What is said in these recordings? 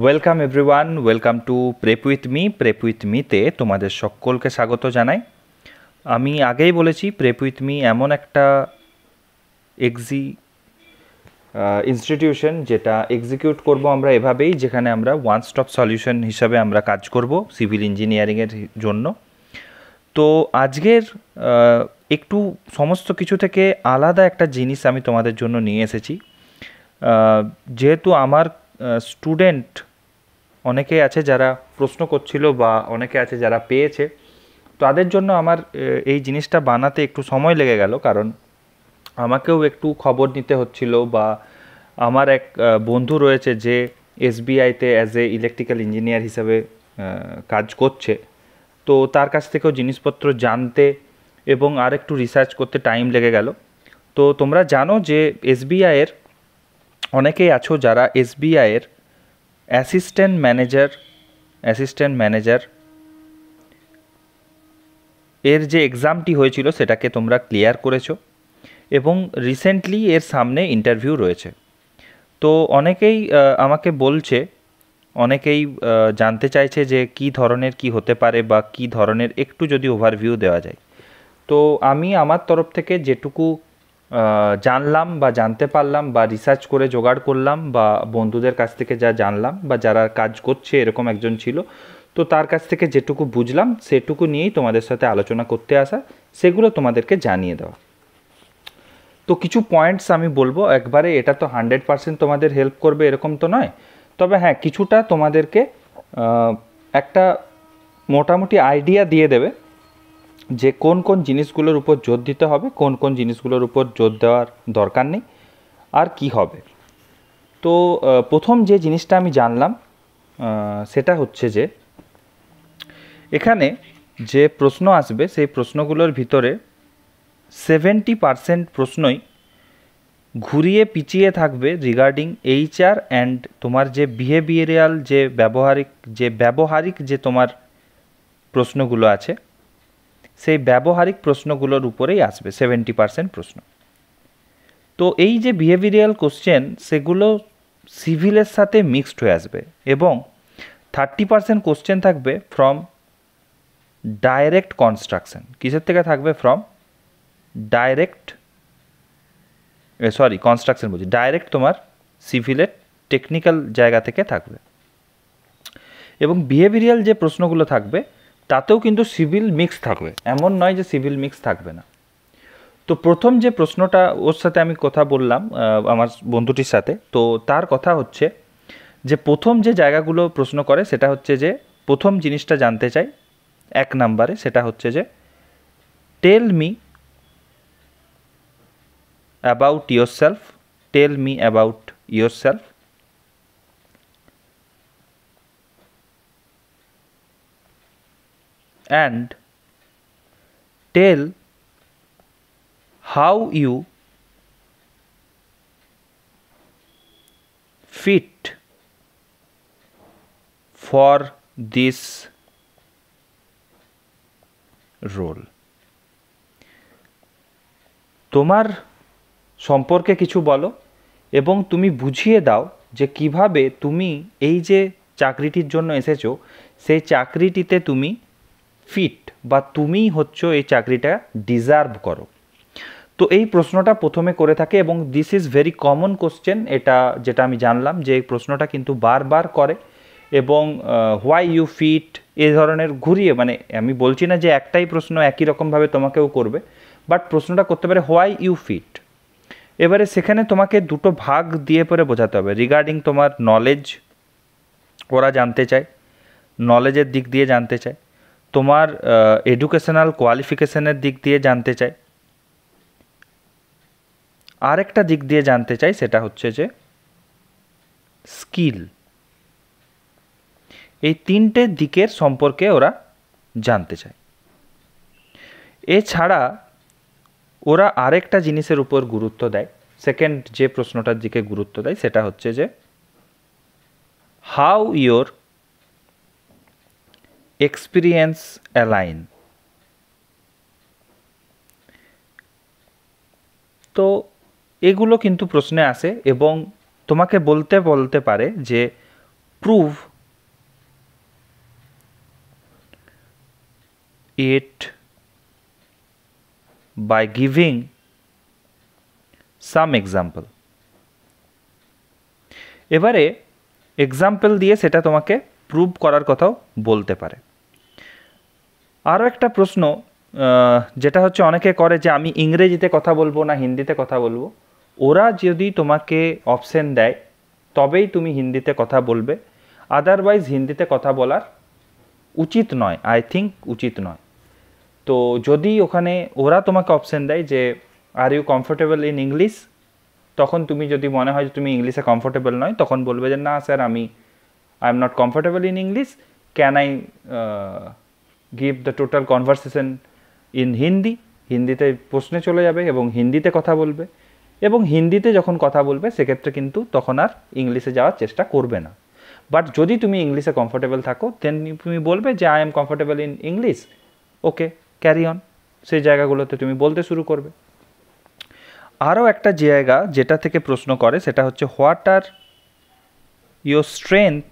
Welcome everyone, welcome to prep with মিতে তোমাদের সকলকে স্বাগত জানাই। আমি আগেই বলেছি, প্রেপ উইথ মি এমন একটা ইনস্টিটিউশন যেটা এক্সিকিউট করব আমরা এভাবেই, যেখানে আমরা ওয়ান স্টপ সলিউশন হিসাবে আমরা কাজ করব সিভিল ইঞ্জিনিয়ারিংয়ের জন্য। তো আজকের একটু সমস্ত কিছু থেকে আলাদা একটা জিনিস আমি তোমাদের জন্য নিয়ে এসেছি। যেহেতু আমার স্টুডেন্ট অনেকে আছে যারা প্রশ্ন করছিল বা অনেকে আছে যারা পেয়েছে, তাদের জন্য আমার এই জিনিসটা বানাতে একটু সময় লেগে গেল, কারণ আমাকেও একটু খবর নিতে হচ্ছিল। বা আমার এক বন্ধু রয়েছে যে এসবিআইতে অ্যাজ এ ইলেকট্রিক্যাল ইঞ্জিনিয়ার হিসাবে কাজ করছে, তো তার কাছ থেকেও জিনিসপত্র জানতে এবং আর একটু রিসার্চ করতে টাইম লেগে গেল। তো তোমরা জানো যে এসবিআইয়ের অনেকেই আছো যারা এসবিআইয়ের অ্যাসিস্ট্যান্ট ম্যানেজার এর যে এক্সামটি হয়েছিল সেটাকে তোমরা ক্লিয়ার করেছো, এবং রিসেন্টলি এর সামনে ইন্টারভিউ রয়েছে। তো অনেকেই আমাকে বলছে, অনেকেই জানতে চাইছে যে কী ধরনের কি হতে পারে বা কী ধরনের একটু যদি ওভারভিউ দেওয়া যায়। তো আমি আমার তরফ থেকে যেটুকু জানলাম বা জানতে পারলাম বা রিসার্চ করে জোগাড় করলাম বা বন্ধুদের কাছ থেকে যা জানলাম বা যারা কাজ করছে এরকম একজন ছিল, তো তার কাছ থেকে যেটুকু বুঝলাম সেটুকু নিয়েই তোমাদের সাথে আলোচনা করতে আসা, সেগুলো তোমাদেরকে জানিয়ে দেওয়া। তো কিছু পয়েন্টস আমি বলবো একবারে, এটা তো 100% তোমাদের হেল্প করবে এরকম তো নয়, তবে হ্যাঁ কিছুটা তোমাদেরকে একটা মোটামুটি আইডিয়া দিয়ে দেবে যে কোন কোন জিনিসগুলোর উপর জোর দিতে হবে, কোন কোন জিনিসগুলোর উপর জোর দেওয়ার দরকার নেই, আর কি হবে। তো প্রথম যে জিনিসটা আমি জানলাম সেটা হচ্ছে যে এখানে যে প্রশ্ন আসবে সেই প্রশ্নগুলোর ভিতরে 70% প্রশ্নই ঘুরিয়ে পিছিয়ে থাকবে রিগার্ডিং এইচআর অ্যান্ড তোমার যে বিহেভিয়ারাল যে ব্যবহারিক যে তোমার প্রশ্নগুলো আছে, সেই ব্যবহারিক প্রশ্নগুলোর উপরেই আসবে 70% প্রশ্ন। তো এই যে বিহেভিয়ারাল কোশ্চেন সেগুলো সিভিলের সাথে মিক্সড হয়ে আসবে, এবং 30% কোশ্চেন থাকবে ফ্রম ডাইরেক্ট কনস্ট্রাকশন। কিসের থেকে থাকবে? ফ্রম কনস্ট্রাকশন বলছি, ডাইরেক্ট তোমার সিভিলের টেকনিক্যাল জায়গা থেকে থাকবে। এবং বিহেভিয়ারাল যে প্রশ্নগুলো থাকবে তাতেও কিন্তু সিভিল মিক্স থাকবে, এমন নয় যে সিভিল মিক্স থাকবে না। তো প্রথম যে প্রশ্নটা, ওর সাথে আমি কথা বললাম আমার বন্ধুটির সাথে, তো তার কথা হচ্ছে যে প্রথম যে জায়গাগুলো প্রশ্ন করে সেটা হচ্ছে যে প্রথম জিনিসটা জানতে চাই 1 নম্বরে, সেটা হচ্ছে যে tell me about yourself. And tell how you fit for this role. তোমার সম্পর্কে কিছু বলো এবং তুমি বুঝিয়ে দাও যে কিভাবে তুমি এই যে চাকরিটির জন্য এসেছো সেই চাকরিটিতে তুমি ফিট বা তুমিই হচ্ছ এই চাকরিটা ডিজার্ভ করো। তো এই প্রশ্নটা প্রথমে করে থাকে, এবং this is very common question. এটা যেটা আমি জানলাম যে এই প্রশ্নটা কিন্তু বারবার করে, এবং হোয়াই ইউ ফিট এই ধরনের ঘুরিয়ে, মানে আমি বলছি না যে একটাই প্রশ্ন একই রকমভাবে তোমাকেও করবে, বাট প্রশ্নটা করতে পারে হোয়াই ইউ ফিট। এবারে সেখানে তোমাকে দুটো ভাগ দিয়ে পরে বোঝাতে হবে। রিগার্ডিং তোমার নলেজ ওরা জানতে চায়, নলেজের দিক দিয়ে জানতে চায়, তোমার এডুকেশনাল কোয়ালিফিকেশনের দিক দিয়ে জানতে চায়, আরেকটা দিক দিয়ে জানতে চাই সেটা হচ্ছে যে স্কিল। এই তিনটে দিকের সম্পর্কে ওরা জানতে চায়। এছাড়া ওরা আরেকটা জিনিসের উপর গুরুত্ব দেয়, সেকেন্ড যে প্রশ্নটার দিকে গুরুত্ব দেয় সেটা হচ্ছে যে হাউ ইয়োর এক্সপিরিয়েন্স অ্যালাইন। তো এগুলো কিন্তু প্রশ্নে আসে, এবং তোমাকে বলতে পারে যে prove it by giving some example. এবারে এক্সাম্পল দিয়ে সেটা তোমাকে প্রুভ করার কথাও বলতে পারে। আরও একটা প্রশ্ন যেটা হচ্ছে অনেকে করে যে আমি ইংরেজিতে কথা বলবো না হিন্দিতে কথা বলবো। ওরা যদি তোমাকে অপশন দেয় তবেই তুমি হিন্দিতে কথা বলবে, আদারওয়াইজ হিন্দিতে কথা বলার উচিত নয়, আই থিঙ্ক উচিত নয়। তো যদি ওখানে ওরা তোমাকে অপশন দেয় যে are you comfortable in English, তখন তুমি যদি মনে হয় যে তুমি ইংলিশে কমফোর্টেবল নয়, তখন বলবে যে না sir I am not comfortable in English, can I give the total conversation in Hindi. হিন্দিতে প্রশ্নে চলে যাবে এবং হিন্দিতে কথা বলবে, এবং হিন্দিতে যখন কথা বলবে সেক্ষেত্রে কিন্তু তখন আর ইংলিশে যাওয়ার চেষ্টা করবে না। বাট যদি তুমি ইংলিশে কমফোর্টেবল থাকো দেন তুমি বলবে যে I am comfortable in English, okay carry on, সেই জায়গাগুলোতে তুমি বলতে শুরু করবে। আরও একটা জায়গা যেটা থেকে প্রশ্ন করে সেটা হচ্ছে what are your strength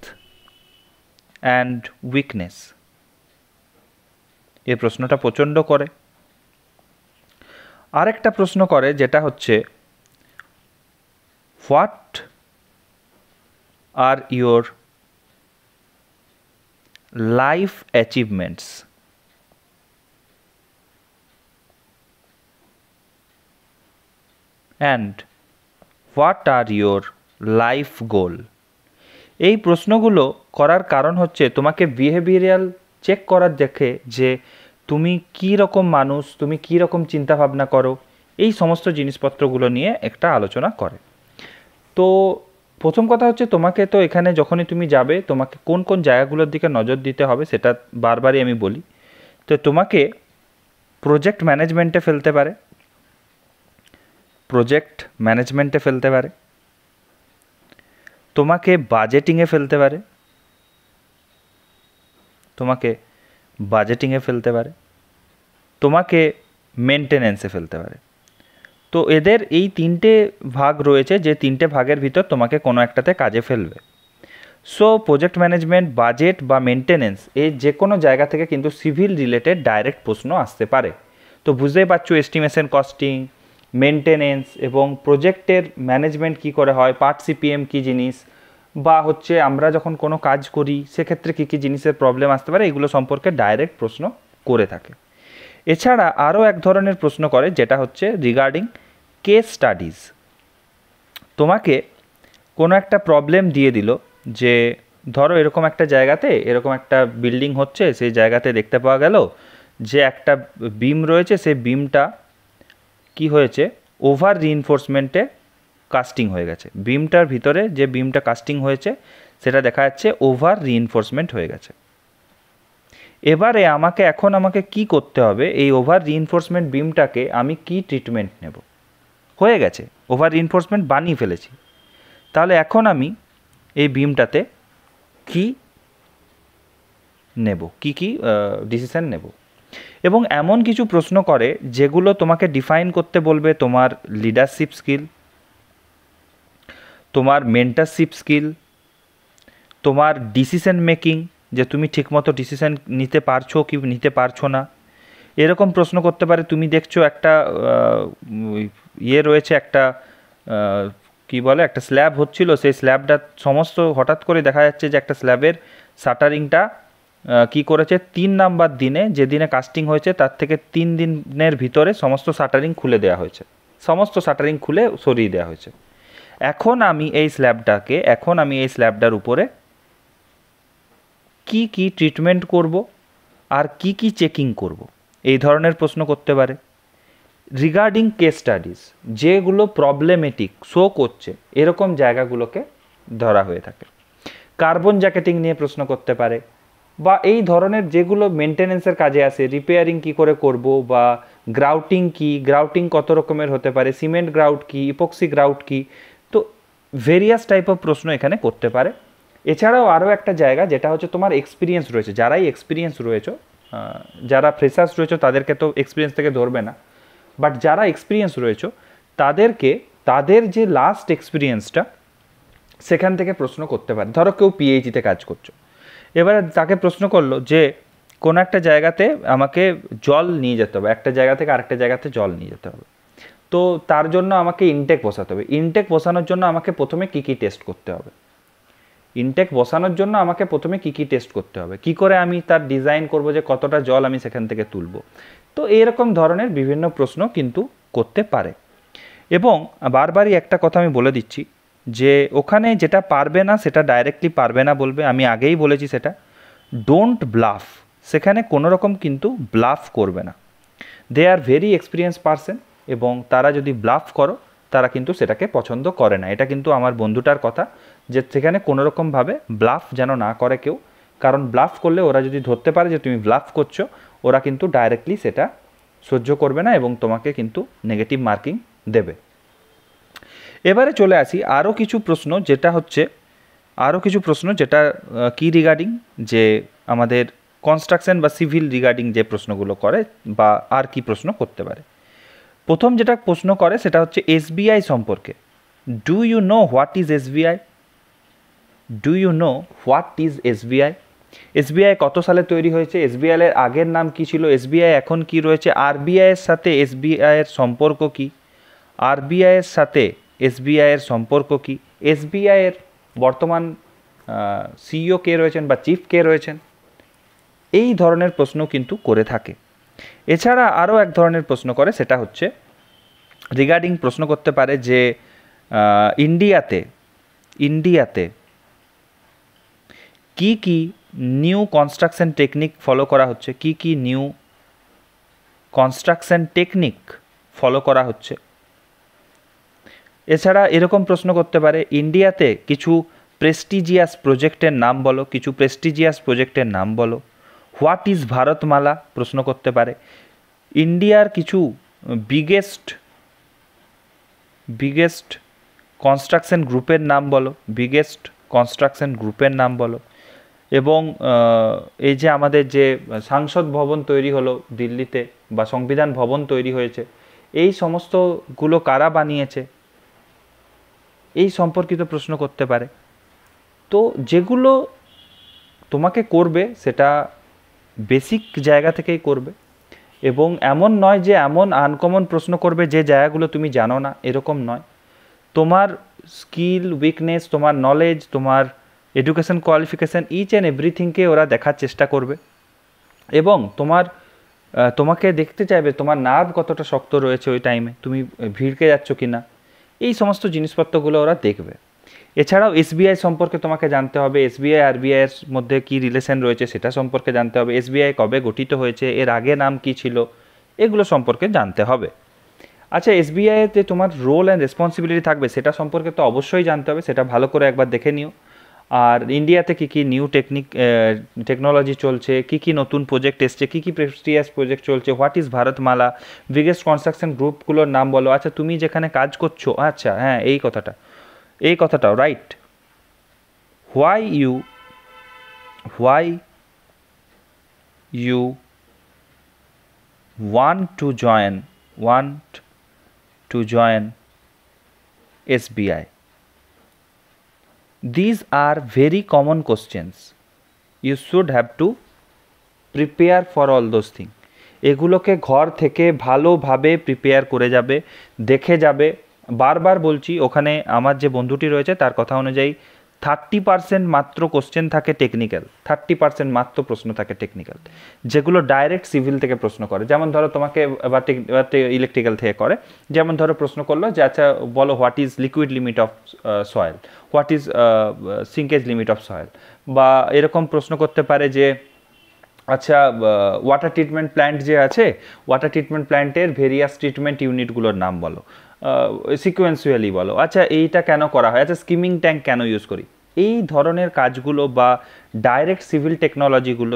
and weakness. এই প্রশ্নটা প্রচণ্ড করে। আরেকটা প্রশ্ন করে যেটা হচ্ছে what are your life achievements and what are your life goal. এই প্রশ্নগুলো করার কারণ হচ্ছে তোমাকে বিহেভিয়ারাল চেক করার দেখে যে তুমি কী রকম মানুষ, তুমি কী রকম চিন্তাভাবনা করো, এই সমস্ত জিনিসপত্রগুলো নিয়ে একটা আলোচনা করে। তো প্রথম কথা হচ্ছে তোমাকে তো এখানে যখনই তুমি যাবে তোমাকে কোন কোন জায়গাগুলোর দিকে নজর দিতে হবে সেটা বারবারই আমি বলি। তো তোমাকে প্রজেক্ট ম্যানেজমেন্টে ফেলতে পারে, তোমাকে বাজেটিংয়ে ফেলতে পারে, তোমাকে মেনটেনেন্সে ফেলতে পারে। তো এদের এই তিনটে ভাগ রয়েছে, যে তিনটে ভাগের ভিতর তোমাকে কোনো একটাতে কাজে ফেলবে। সো প্রজেক্ট ম্যানেজমেন্ট, বাজেট বা মেনটেনেন্স, এই যে কোনো জায়গা থেকে কিন্তু সিভিল রিলেটেড ডাইরেক্ট প্রশ্ন আসতে পারে। তো বুঝতেই পারছো এস্টিমেশন, কস্টিং, মেনটেনেন্স এবং প্রজেক্টের ম্যানেজমেন্ট কী করে হয়, পার্ট সিপিএম কী জিনিস, বা হচ্ছে আমরা যখন কোনো কাজ করি সেক্ষেত্রে কী কী জিনিসের প্রবলেম আসতে পারে, এগুলো সম্পর্কে ডাইরেক্ট প্রশ্ন করে থাকে। এছাড়া আরও এক ধরনের প্রশ্ন করে যেটা হচ্ছে রিগার্ডিং কেস স্টাডিজ। তোমাকে কোনো একটা প্রবলেম দিয়ে দিল যে ধরো এরকম একটা জায়গাতে এরকম একটা বিল্ডিং হচ্ছে, সেই জায়গাতে দেখতে পাওয়া গেল যে একটা বিম রয়েছে, সেই বিমটা কি হয়েছে, ওভার রিইনফোর্সমেন্টে কাস্টিং হয়ে গেছে। বিমটার ভিতরে যে বিমটা কাস্টিং হয়েছে সেটা দেখা যাচ্ছে ওভার রিইনফোর্সমেন্ট হয়ে গেছে। এবারে আমাকে কি করতে হবে, এই ওভার রিইনফোর্সমেন্ট বিমটাকে আমি কি ট্রিটমেন্ট নেব। হয়ে গেছে, ওভার রিইনফোর্সমেন্ট বানিয়ে ফেলেছি, তাহলে এখন আমি এই বিমটাতে কি নেব, কি ডিসিশন নেব। এবং এমন কিছু প্রশ্ন করে যেগুলো তোমাকে ডিফাইন করতে বলবে তোমার লিডারশিপ স্কিল, তোমার মেন্টারশিপ স্কিল, তোমার ডিসিশন মেকিং, যে তুমি ঠিকমতো ডিসিশন নিতে পারছো কি নিতে পারছো না। এরকম প্রশ্ন করতে পারে তুমি দেখছো একটা রয়েছে, একটা কি বলে, একটা স্ল্যাব হচ্ছিল, সেই স্ল্যাবটা সমস্ত হঠাৎ করে দেখা যাচ্ছে যে একটা স্ল্যাবের শাটারিংটা কি করেছে 3 নাম্বার দিনে, যে দিনে কাস্টিং হয়েছে তার থেকে 3 দিনের ভিতরে সমস্ত শাটারিং খুলে দেওয়া হয়েছে, সমস্ত শাটারিং খুলে সরিয়ে দেওয়া হয়েছে। এখন আমি এই স্ল্যাবটার উপরে কি ট্রিটমেন্ট করব আর কি চেকিং করব, এই ধরনের প্রশ্ন করতে পারে। রিগার্ডিং কেস স্টাডিজ, যেগুলো প্রবলেমেটিক শো করছে এরকম জায়গাগুলোকে ধরা হয়ে থাকে। কার্বন জ্যাকেটিং নিয়ে প্রশ্ন করতে পারে, বা এই ধরনের যেগুলো মেনটেনেন্সের কাজে আসে, রিপেয়ারিং কি করে করব, বা গ্রাউটিং কি, গ্রাউটিং কত রকমের হতে পারে, সিমেন্ট গ্রাউট কি, ইপক্সি গ্রাউট কি, তো ভেরিয়াস টাইপ অফ প্রশ্ন এখানে করতে পারে। এছাড়াও আরও একটা জায়গা যেটা হচ্ছে তোমার এক্সপিরিয়েন্স রয়েছে, যারা ফ্রেশার্স রয়েছে তাদেরকে তো এক্সপিরিয়েন্স থেকে ধরবে না, বাট যারা এক্সপিরিয়েন্স রয়েছে তাদেরকে তাদের যে লাস্ট এক্সপিরিয়েন্সটা সেখান থেকে প্রশ্ন করতে পারে। ধরো কেউ পিএইচিতে কাজ করছো, এবারে তাকে প্রশ্ন করলো যে কোনো একটা জায়গাতে আমাকে জল নিয়ে যেতে হবে, একটা জায়গা থেকে আরেকটা জায়গাতে জল নিয়ে যেতে হবে, তো তার জন্য আমাকে ইনটেক বসাতে হবে। ইনটেক বসানোর জন্য আমাকে প্রথমে কী কী টেস্ট করতে হবে, ইনটেক বসানোর জন্য আমাকে প্রথমে কী কী টেস্ট করতে হবে, কী করে আমি তার ডিজাইন করব যে কতটা জল আমি সেখান থেকে তুলব। তো এরকম ধরনের বিভিন্ন প্রশ্ন কিন্তু করতে পারে। এবং বারবারই একটা কথা আমি বলে দিচ্ছি যে ওখানে যেটা পারবে না সেটা ডাইরেক্টলি পারবে না বলবে, আমি আগেই বলেছি সেটা। ডোন্ট ব্লাফ, সেখানে কোনো রকম কিন্তু ব্লাফ করবে না। দে আর ভেরি এক্সপিরিয়েন্স পারসন, এবং তারা যদি ব্লাফ করো তারা কিন্তু সেটাকে পছন্দ করে না। এটা কিন্তু আমার বন্ধুটার কথা, যে সেখানে কোনো রকমভাবে ব্লাফ যেন না করে কেউ, কারণ ব্লাফ করলে ওরা যদি ধরতে পারে যে তুমি ব্লাফ করছো, ওরা কিন্তু ডাইরেক্টলি সেটা সহ্য করবে না এবং তোমাকে কিন্তু নেগেটিভ মার্কিং দেবে। এবারে চলে আসি আরও কিছু প্রশ্ন, যেটা কি রিগার্ডিং, যে আমাদের কনস্ট্রাকশন বা সিভিল রিগার্ডিং যে প্রশ্নগুলো করে বা আর কি প্রশ্ন করতে পারে। প্রথম যেটা প্রশ্ন করে সেটা হচ্ছে এসবিআই সম্পর্কে। Do you know what is SBI? Do you know what is SBI? SBI কত সালে তৈরি হয়েছে? এসবিআই এর আগের নাম কি ছিল? এসবিআই এখন কি রয়েছে? আরবিআই এর সাথে এসবিআই এর সম্পর্ক কি? আরবিআই এর সাথে এসবিআই এর সম্পর্ক কি? এসবিআই এর বর্তমান সিইও কে রয়েছেন বা চিফ কে রয়েছেন? এই ধরনের প্রশ্ন কিন্তু করে থাকে। এছাড়া আরও এক ধরনের প্রশ্ন করে, সেটা হচ্ছে রিগার্ডিং প্রশ্ন করতে পারে যে ইন্ডিয়াতে কি কি নিউ কনস্ট্রাকশন টেকনিক ফলো করা হচ্ছে, কি কি নিউ কনস্ট্রাকশন টেকনিক ফলো করা হচ্ছে। এছাড়া এরকম প্রশ্ন করতে পারে, ইন্ডিয়াতে কিছু প্রেস্টিজিয়াস প্রজেক্টের নাম বলো, কিছু প্রেস্টিজিয়াস প্রজেক্টের নাম বলো। হোয়াট ইজ ভারতমালা প্রশ্ন করতে পারে। ইন্ডিয়ার কিছু বিগেস্ট কনস্ট্রাকশন গ্রুপের নাম বলো, বিগেস্ট কনস্ট্রাকশন গ্রুপের নাম বলো। এবং এই যে আমাদের যে সংসদ ভবন তৈরি হলো দিল্লিতে বা সংবিধান ভবন তৈরি হয়েছে, এই সমস্তগুলো কারা বানিয়েছে, এই সম্পর্কিত প্রশ্ন করতে পারে। তো যেগুলো তোমাকে করবে সেটা বেসিক জায়গা থেকেই করবে, এবং এমন নয় যে এমন আনকমন প্রশ্ন করবে যে জায়গাগুলো তুমি জানো না, এরকম নয়। তোমার স্কিল, উইকনেস, তোমার নলেজ, তোমার এডুকেশন কোয়ালিফিকেশান, ইচ অ্যান্ড এভরিথিংকে ওরা দেখার চেষ্টা করবে, এবং তোমাকে দেখতে চাইবে তোমার নার্ভ কতটা শক্ত রয়েছে ওই টাইমে, তুমি ভিড়কে যাচ্ছ কি না, এই সমস্ত জিনিসপত্রগুলো ওরা দেখবে। এছাড়াও এসবিআই সম্পর্কে তোমাকে জানতে হবে, এসবিআই আরবিআইয়ের মধ্যে কী রিলেশন রয়েছে সেটা সম্পর্কে জানতে হবে, এসবিআই কবে গঠিত হয়েছে, এর আগে নাম কী ছিল, এগুলো সম্পর্কে জানতে হবে। আচ্ছা, এসবিআইতে তোমার রোল অ্যান্ড রেসপন্সিবিলিটি থাকবে সেটা সম্পর্কে তো অবশ্যই জানতে হবে, সেটা ভালো করে একবার দেখে নিও। আর ইন্ডিয়াতে কী কী নিউ টেকনোলজি চলছে, কী কী নতুন প্রজেক্ট এসছে, কী কী প্রেস্টিজিয়াস প্রজেক্ট চলছে, what is Bharatmala, biggest construction গ্রুপগুলোর নাম বলো। আচ্ছা, তুমি যেখানে কাজ করছো, আচ্ছা হ্যাঁ এই কথাটাও right. Why you want to join SBI? These are very common questions. You should have to prepare for all those things. এগুলোকে ঘর থেকে ভালোভাবে প্রিপেয়ার করে যাবে, দেখে যাবে। বারবার বলছি, ওখানে আমার যে বন্ধুটি রয়েছে তার কথা অনুযায়ী 30% মাত্র কোশ্চেন থাকে টেকনিক্যাল, 30% মাত্র প্রশ্ন থাকে টেকনিক্যাল, যেগুলো ডাইরেক্ট সিভিল থেকে প্রশ্ন করে। যেমন ধরো তোমাকে এবার ইলেকট্রিক্যাল থেকে করে, যেমন ধরো প্রশ্ন করলো যে আচ্ছা বলো what is liquid limit of soil, what is shrinkage limit of soil, বা এরকম প্রশ্ন করতে পারে যে আচ্ছা ওয়াটার ট্রিটমেন্ট প্ল্যান্ট যে আছে, ওয়াটার ট্রিটমেন্ট প্ল্যান্টের ভেরিয়াস ট্রিটমেন্ট ইউনিটগুলোর নাম বলো, সিকোয়েন্সুয়ালি বলো। আচ্ছা এইটা কেন করা হয়, আচ্ছা স্কিমিং ট্যাঙ্ক কেন ইউজ করি। এই ধরনের কাজগুলো বা ডাইরেক্ট সিভিল টেকনোলজিগুলো,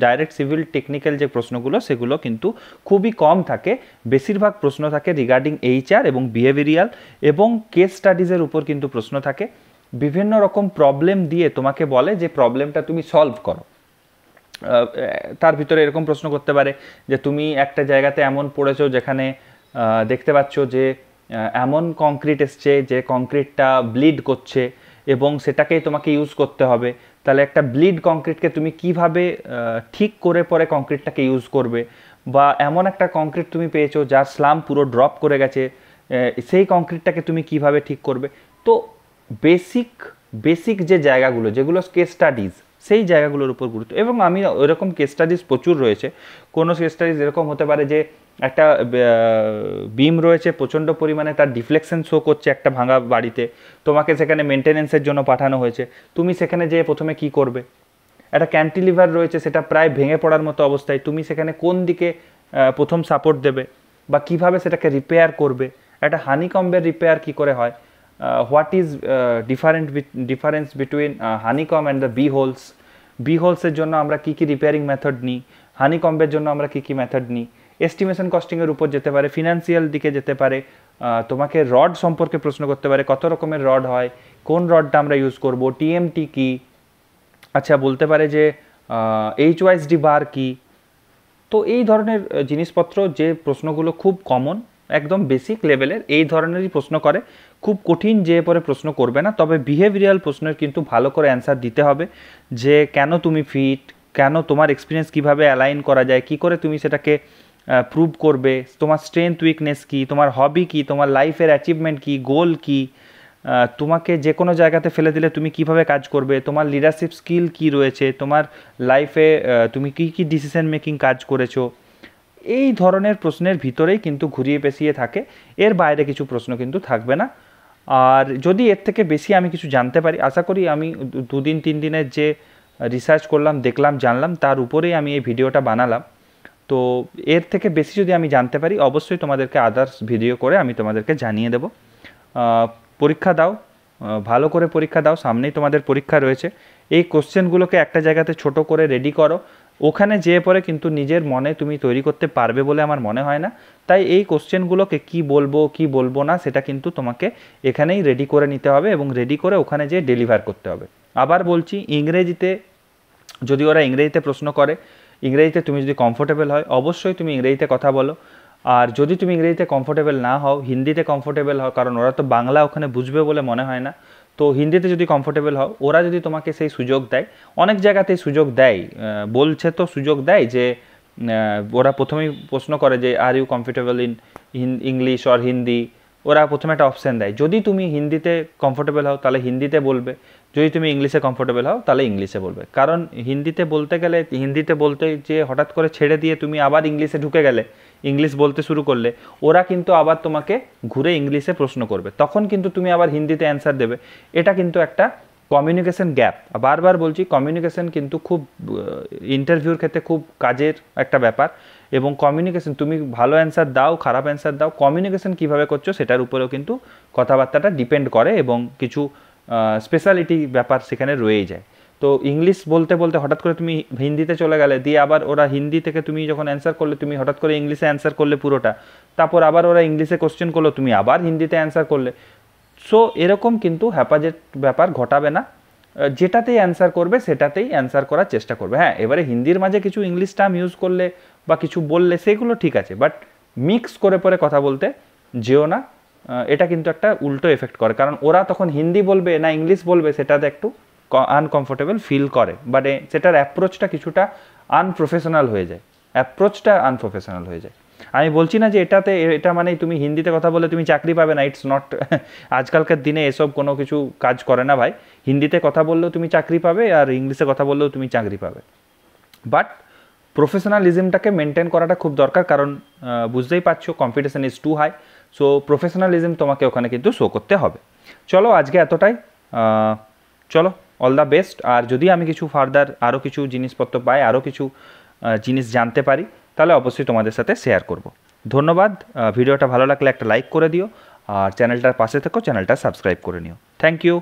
ডাইরেক্ট সিভিল টেকনিক্যাল যে প্রশ্নগুলো সেগুলো কিন্তু খুবই কম থাকে। বেশিরভাগ প্রশ্ন থাকে রিগার্ডিং এইচআর এবং বিহেভিয়ারাল এবং কেস স্টাডিজের উপর কিন্তু প্রশ্ন থাকে। বিভিন্ন রকম প্রবলেম দিয়ে তোমাকে বলে যে প্রবলেমটা তুমি সলভ করো। তার ভিতরে এরকম প্রশ্ন করতে পারে যে তুমি একটা জায়গাতে এমন পড়েছো যেখানে দেখতে পাচ্ছ যে এমন কংক্রিট এসছে যে কংক্রিটটা ব্লিড করছে, এবং সেটাকেই তোমাকে ইউজ করতে হবে, তাহলে একটা ব্লিড কংক্রিটকে তুমি কিভাবে ঠিক করে পরে কংক্রিটটাকে ইউজ করবে, বা এমন একটা কংক্রিট তুমি পেয়েছো যার স্লাম পুরো ড্রপ করে গেছে, সেই কংক্রিটটাকে তুমি কিভাবে ঠিক করবে। তো বেসিক বেসিক যে জায়গাগুলো, যেগুলো কেস স্টাডিজ, সেই জায়গাগুলোর উপর গুরুত্ব। এবং আমি ওইরকম কেস স্টাডিজ প্রচুর রয়েছে। কোনো কেস স্টাডিজ এরকম হতে পারে যে একটা বিম রয়েছে, প্রচণ্ড পরিমাণে তার ডিফ্লেকশন শো করছে একটা ভাঙা বাড়িতে, তোমাকে সেখানে মেনটেনেন্সের জন্য পাঠানো হয়েছে, তুমি সেখানে যেয়ে প্রথমে কি করবে। একটা ক্যান্টিলিভার রয়েছে, সেটা প্রায় ভেঙে পড়ার মতো অবস্থায়, তুমি সেখানে কোন দিকে প্রথম সাপোর্ট দেবে, বা কিভাবে সেটাকে রিপেয়ার করবে। একটা হানিকম্বের রিপেয়ার কি করে হয়, what is difference between honeycomb and the bee হোলসের জন্য আমরা কী কী রিপেয়ারিং মেথড নিই, হানিকম্বের জন্য আমরা কী কী মেথড নিই। এস্টিমেশন কস্টিংয়ের উপর যেতে পারে, ফিনান্সিয়াল দিকে যেতে পারে, তোমাকে রড সম্পর্কে প্রশ্ন করতে পারে, কত রকমের রড হয়, কোন রডটা আমরা ইউজ করব, টিএমটি কি, আচ্ছা বলতে পারে যে HYSD বার কি। তো এই ধরনের জিনিসপত্র, যে প্রশ্নগুলো খুব কমন, একদম বেসিক লেভেলের, এই ধরনেরই প্রশ্ন করে, খুব কঠিন যে পরে প্রশ্ন করবে না। তবে বিহেভিয়ারাল প্রশ্নের কিন্তু ভালো করে অ্যান্সার দিতে হবে, যে কেন তুমি ফিট, কেন তোমার এক্সপিরিয়েন্স কীভাবে অ্যালাইন করা যায়, কী করে তুমি সেটাকে প্রুভ করবে, তোমার স্ট্রেংথ উইকনেস কী, তোমার হবি কী, তোমার লাইফের অ্যাচিভমেন্ট কী, গোল কী, তোমাকে যে কোনো জায়গাতে ফেলে দিলে তুমি কিভাবে কাজ করবে, তোমার লিডারশিপ স্কিল কি রয়েছে, তোমার লাইফে তুমি কী কী ডিসিশন মেকিং কাজ করেছো। এই ধরনের প্রশ্নের ভিতরেই কিন্তু ঘুরিয়ে পেঁচিয়ে থাকে, এর বাইরে কিছু প্রশ্ন কিন্তু থাকবে না। আর যদি এর থেকে বেশি আমি কিছু জানতে পারি, আশা করি আমি 2-3 দিনের যে রিসার্চ করলাম, দেখলাম, জানলাম, তার উপরেই আমি এই ভিডিওটা বানালাম। তো এর থেকে বেশি যদি আমি জানতে পারি, অবশ্যই তোমাদেরকে আদার্স ভিডিও করে আমি তোমাদেরকে জানিয়ে দেব। পরীক্ষা দাও, ভালো করে পরীক্ষা দাও, সামনেই তোমাদের পরীক্ষা রয়েছে। এই কোশ্চেনগুলোকে একটা জায়গাতে ছোট করে রেডি করো, ওখানে যেয়ে পরে কিন্তু নিজের মনে তুমি তৈরি করতে পারবে বলে আমার মনে হয় না। তাই এই কোশ্চেনগুলোকে কি বলবো কি বলবো না, সেটা কিন্তু তোমাকে এখানেই রেডি করে নিতে হবে, এবং রেডি করে ওখানে যেয়ে ডেলিভার করতে হবে। আবার বলছি, ইংরেজিতে যদি ওরা ইংরেজিতে প্রশ্ন করে, ইংরেজিতে তুমি যদি কমফোর্টেবল হয়, অবশ্যই তুমি ইংরেজিতে কথা বলো। আর যদি তুমি ইংরেজিতে কমফোর্টেবল না হও, হিন্দিতে কমফোর্টেবল হও, কারণ ওরা তো বাংলা ওখানে বুঝবে বলে মনে হয় না। তো হিন্দিতে যদি কমফোর্টেবল হও, ওরা যদি তোমাকে সেই সুযোগ দেয়, অনেক জায়গাতেই সুযোগ দেয়, বলছে তো সুযোগ দেয় যে ওরা প্রথমেই প্রশ্ন করে যে are you comfortable in English or Hindi. ওরা প্রথমে একটা অপশান দেয়, যদি তুমি হিন্দিতে কমফোর্টেবল হও তাহলে হিন্দিতে বলবে, যদি তুমি ইংলিশে কমফোর্টেবল হও তাহলে ইংলিশে বলবে। কারণ হিন্দিতে বলতে গেলে, হিন্দিতে বলতে যে হঠাৎ করে ছেড়ে দিয়ে তুমি আবার ইংলিশে ঢুকে গেলে, ইংলিশ বলতে শুরু করলে, ওরা কিন্তু আবার তোমাকে ঘুরে ইংলিশে প্রশ্ন করবে, তখন কিন্তু তুমি আবার হিন্দিতে অ্যান্সার দেবে। এটা কিন্তু একটা কমিউনিকেশন গ্যাপ। বারবার বলছি, কমিউনিকেশন কিন্তু খুব ইন্টারভিউর ক্ষেত্রে খুব কাজের একটা ব্যাপার। এবং কমিউনিকেশন, তুমি ভালো অ্যান্সার দাও, খারাপ অ্যান্সার দাও, কমিউনিকেশন কীভাবে করছো সেটার উপরেও কিন্তু কথাবার্তাটা ডিপেন্ড করে, এবং কিছু স্পেশালিটি ব্যাপার সেখানে রয়েই যায়। তো ইংলিশ বলতে বলতে হঠাৎ করে তুমি হিন্দিতে চলে গেলে, দিয়ে আবার ওরা হিন্দি থেকে তুমি যখন অ্যান্সার করলে, তুমি হঠাৎ করে ইংলিশে অ্যান্সার করলে পুরোটা, তারপর আবার ওরা ইংলিশে কোশ্চেন করলো, তুমি আবার হিন্দিতে অ্যান্সার করলে। সো এরকম কিন্তু হ্যাপাজেট ব্যাপার ঘটাবে না, যেটাতেই অ্যান্সার করবে সেটাতেই অ্যান্সার করার চেষ্টা করবে। হ্যাঁ, এবারে হিন্দির মাঝে কিছু ইংলিশ টার্ম ইউজ করলে বা কিছু বললে সেগুলো ঠিক আছে, বাট মিক্স করে পরে কথা বলতে যেও না। এটা কিন্তু একটা উল্টো এফেক্ট করে, কারণ ওরা তখন হিন্দি বলবে না ইংলিশ বলবে সেটাতে একটু আনকমফোর্টেবল ফিল করে, বাট সেটার অ্যাপ্রোচটা কিছুটা আনপ্রফেশনাল হয়ে যায়, হয়ে যায়। আমি বলছি না যে এটা মানেই তুমি হিন্দিতে কথা বলে তুমি চাকরি পাবে না, ইটস নট। আজকালকার দিনে এসব কোনো কিছু কাজ করে না ভাই। হিন্দিতে কথা বললেও তুমি চাকরি পাবে, আর ইংলিশে কথা বললেও তুমি চাকরি পাবে, বাট প্রফেশনালিজমটাকে মেনটেন করাটা খুব দরকার, কারণ বুঝতেই পারছো competition is too high. So professionalism তোমাকে ওখানে কিন্তু শো করতে হবে। চলো আজকে এতটাই, চলো অল দ্য বেস্ট। আর যদি আমি কিছু ফার্দার আরও কিছু জিনিসপত্র পাই, আরও কিছু জিনিস জানতে পারি, তাহলে অবশ্যই তোমাদের সাথে শেয়ার করব। ধন্যবাদ। ভিডিওটা ভালো লাগলে একটা লাইক করে দিও, আর চ্যানেলটার পাশে থেকো, চ্যানেলটা সাবস্ক্রাইব করে নিও। Thank you.